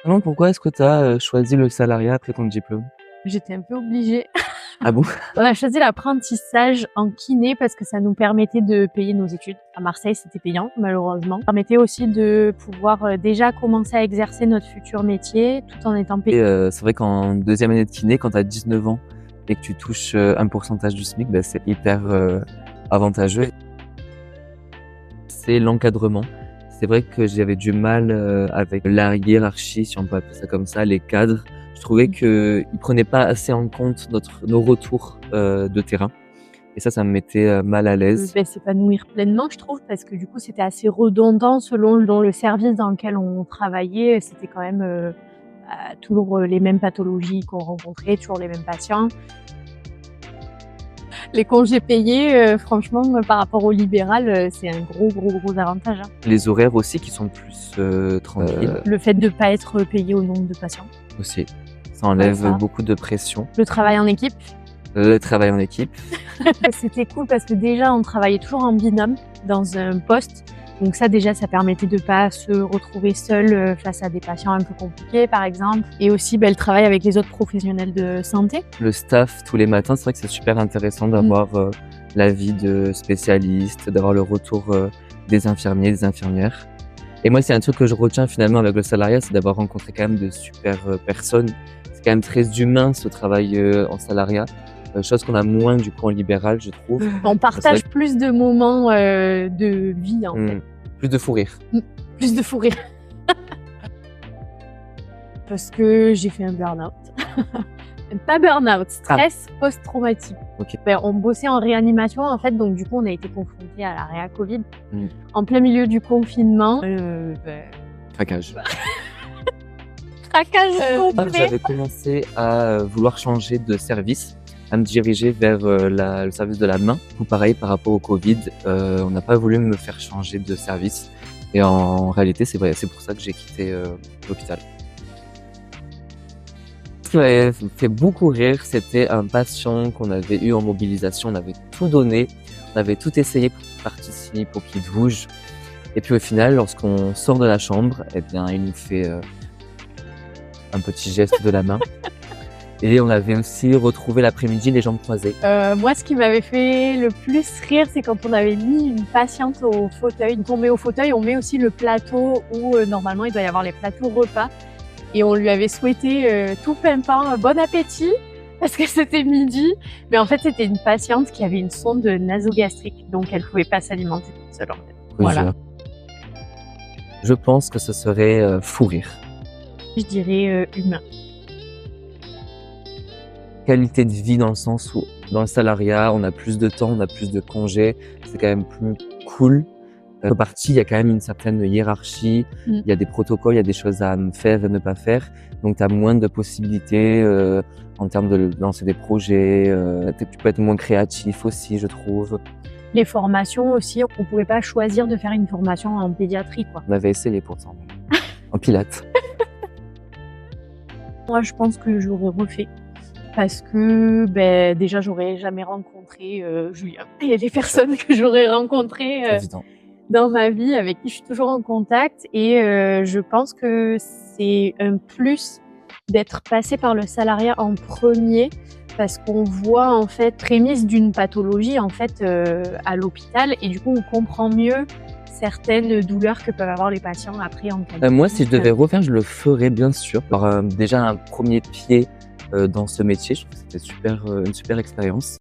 Non, pourquoi est-ce que tu as choisi le salariat après ton diplôme? J'étais un peu obligée. Ah bon? On a choisi l'apprentissage en kiné parce que ça nous permettait de payer nos études. À Marseille, c'était payant, malheureusement. Ça permettait aussi de pouvoir déjà commencer à exercer notre futur métier tout en étant Et payé. c'est vrai qu'en deuxième année de kiné, quand tu as 19 ans et que tu touches un pourcentage du SMIC, bah, c'est hyper avantageux. C'est l'encadrement. C'est vrai que j'avais du mal avec la hiérarchie, si on peut appeler ça comme ça, les cadres. Je trouvais qu'ils prenaient pas assez en compte nos retours de terrain. Et ça me mettait mal à l'aise. S'épanouir pleinement, je trouve, parce que du coup, c'était assez redondant selon le service dans lequel on travaillait. C'était quand même toujours les mêmes pathologies qu'on rencontrait, toujours les mêmes patients. Les congés payés, franchement, par rapport au libéral, c'est un gros avantage, hein. Les horaires aussi qui sont plus tranquilles Le fait de pas être payé au nombre de patients. aussi. Ça enlève Ça. beaucoup de pression. Le travail en équipe. Le travail en équipe. C'était cool parce que déjà, on travaillait toujours en binôme dans un poste. Donc ça, déjà, ça permettait de pas se retrouver seul face à des patients un peu compliqués, par exemple. Et aussi, le travail avec les autres professionnels de santé. Le staff tous les matins, c'est vrai que c'est super intéressant d'avoir l'avis de spécialistes, d'avoir le retour des infirmiers, des infirmières. Et moi, c'est un truc que je retiens finalement avec le salariat, c'est d'avoir rencontré quand même de super personnes. C'est quand même très humain ce travail en salariat, chose qu'on a moins du coup en libéral, je trouve. On partage plus de moments de vie, en fait. Plus de fou rire. Plus de fou rire. Parce que j'ai fait un burn-out. Pas burn-out, stress post-traumatique. Okay. On bossait en réanimation, en fait, donc du coup, on a été confrontés à la réa Covid. En plein milieu du confinement. Craquage. Craquage complet. J'avais commencé à vouloir changer de service, à me diriger vers le service de la main. Ou pareil, par rapport au Covid, on n'a pas voulu me faire changer de service. Et en réalité, c'est vrai, c'est pour ça que j'ai quitté l'hôpital. Ce qui m'avait fait beaucoup rire, c'était un patient qu'on avait eu en mobilisation. On avait tout donné, on avait tout essayé pour qu'il participe, pour qu'il bouge. Et puis au final, lorsqu'on sort de la chambre, eh bien, il nous fait un petit geste de la main. Et on avait aussi retrouvé l'après-midi les jambes croisées. Moi, ce qui m'avait fait le plus rire, c'est quand on avait mis une patiente au fauteuil. Donc on met au fauteuil, on met aussi le plateau où normalement il doit y avoir les plateaux repas. Et on lui avait souhaité tout pimpant bon appétit parce que c'était midi. Mais en fait, c'était une patiente qui avait une sonde nasogastrique, donc elle pouvait pas s'alimenter toute seule. En fait. Voilà. Je pense que ce serait fou rire. Je dirais humain. Qualité de vie dans le sens où dans le salariat, on a plus de temps, on a plus de congés, c'est quand même plus cool. Partie, il y a quand même une certaine hiérarchie, il y a des protocoles, il y a des choses à faire et ne pas faire. Donc, tu as moins de possibilités en termes de lancer des projets. Tu peux être moins créatif aussi, je trouve. Les formations aussi, on pouvait pas choisir de faire une formation en pédiatrie, quoi. On avait essayé pourtant, en pilates. Moi, je pense que j'aurais refait. Parce que déjà, j'aurais jamais rencontré Julien. Il y a des personnes que j'aurais rencontrées dans ma vie avec qui je suis toujours en contact. Et je pense que c'est un plus d'être passé par le salariat en premier parce qu'on voit en fait prémisse d'une pathologie en fait à l'hôpital et du coup on comprend mieux certaines douleurs que peuvent avoir les patients après en cas de Moi, si je devais refaire, je le ferais bien sûr. Par déjà un premier pied dans ce métier, je trouve que c'était une super expérience.